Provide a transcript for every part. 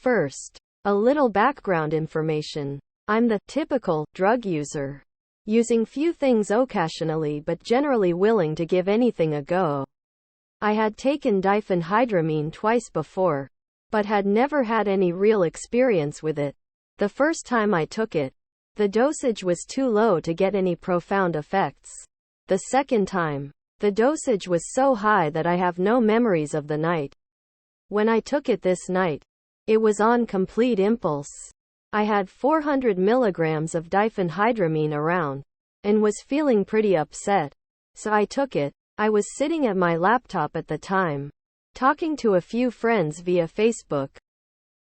First, a little background information. I'm the typical drug user, using few things occasionally but generally willing to give anything a go. I had taken diphenhydramine twice before, but had never had any real experience with it. The first time I took it, the dosage was too low to get any profound effects. The second time, the dosage was so high that I have no memories of the night. When I took it this night, it was on complete impulse. I had 400 milligrams of diphenhydramine around, and was feeling pretty upset. So I took it. I was sitting at my laptop at the time, talking to a few friends via Facebook.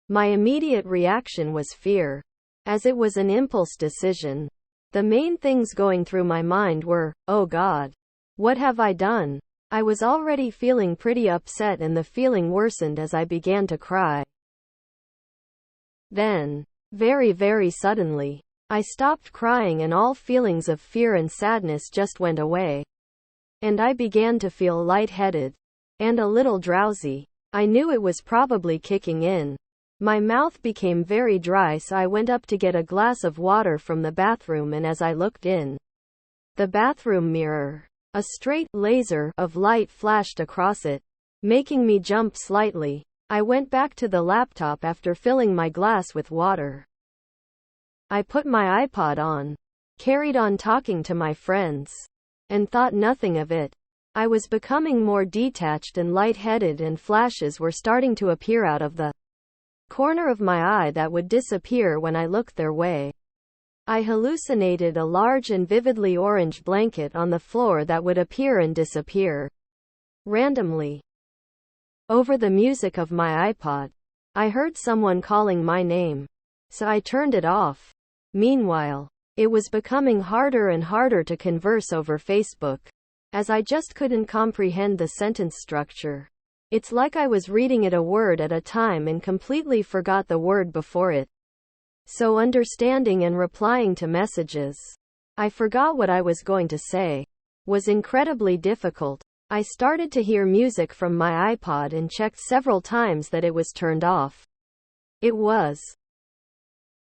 My immediate reaction was fear, as it was an impulse decision. The main things going through my mind were, oh God, what have I done? I was already feeling pretty upset and the feeling worsened as I began to cry. Then, very suddenly, I stopped crying and all feelings of fear and sadness just went away. And I began to feel lightheaded and a little drowsy. I knew it was probably kicking in. My mouth became very dry, so I went up to get a glass of water from the bathroom, and as I looked in the bathroom mirror, a straight laser of light flashed across it, making me jump slightly. I went back to the laptop after filling my glass with water. I put my iPod on, carried on talking to my friends, and thought nothing of it. I was becoming more detached and lightheaded, and flashes were starting to appear out of the corner of my eye that would disappear when I looked their way. I hallucinated a large and vividly orange blanket on the floor that would appear and disappear randomly. Over the music of my iPod, I heard someone calling my name, so I turned it off. Meanwhile, it was becoming harder and harder to converse over Facebook, as I just couldn't comprehend the sentence structure. It's like I was reading it a word at a time and completely forgot the word before it. So understanding and replying to messages I forgot what I was going to say was incredibly difficult. I started to hear music from my iPod and checked several times that it was turned off. It was.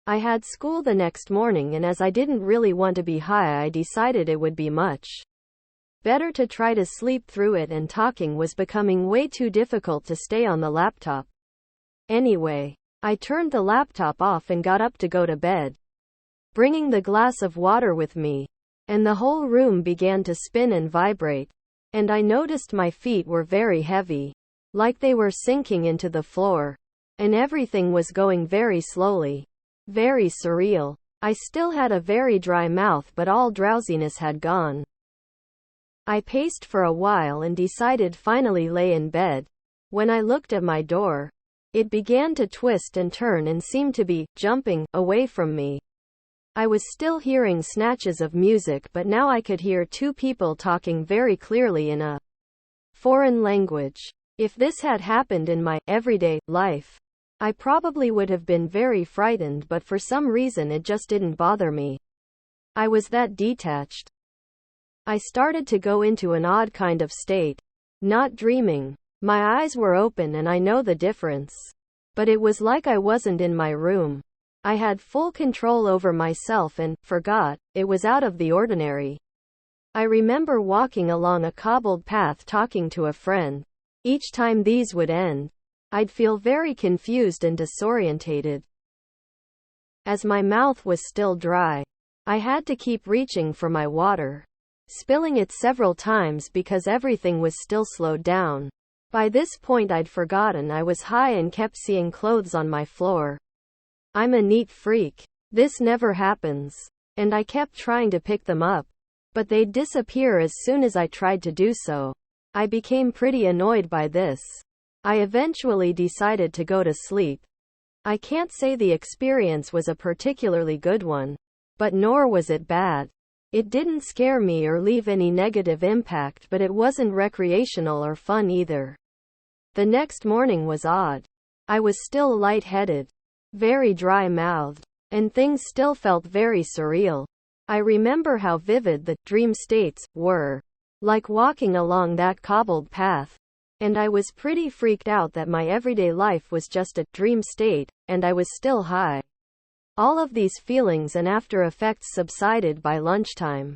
I had school the next morning, and as I didn't really want to be high, I decided it would be much better to try to sleep through it, and talking was becoming way too difficult to stay on the laptop. Anyway, I turned the laptop off and got up to go to bed, bringing the glass of water with me, and the whole room began to spin and vibrate, and I noticed my feet were very heavy, like they were sinking into the floor, and everything was going very slowly. Very surreal. I still had a very dry mouth, but all drowsiness had gone. I paced for a while and decided finally lay in bed. When I looked at my door, it began to twist and turn and seemed to be jumping away from me. I was still hearing snatches of music, but now I could hear two people talking very clearly in a foreign language. If this had happened in my everyday life, I probably would have been very frightened, but for some reason it just didn't bother me. I was that detached. I started to go into an odd kind of state. Not dreaming. My eyes were open and I know the difference. But it was like I wasn't in my room. I had full control over myself and forgot it was out of the ordinary. I remember walking along a cobbled path talking to a friend. Each time these would end, I'd feel very confused and disorientated. As my mouth was still dry, I had to keep reaching for my water, spilling it several times because everything was still slowed down. By this point I'd forgotten I was high and kept seeing clothes on my floor. I'm a neat freak. This never happens. And I kept trying to pick them up, but they'd disappear as soon as I tried to do so. I became pretty annoyed by this. I eventually decided to go to sleep. I can't say the experience was a particularly good one, but nor was it bad. It didn't scare me or leave any negative impact, but it wasn't recreational or fun either. The next morning was odd. I was still lightheaded, very dry-mouthed, and things still felt very surreal. I remember how vivid the dream states were, like walking along that cobbled path. And I was pretty freaked out that my everyday life was just a dream state, and I was still high. All of these feelings and after effects subsided by lunchtime.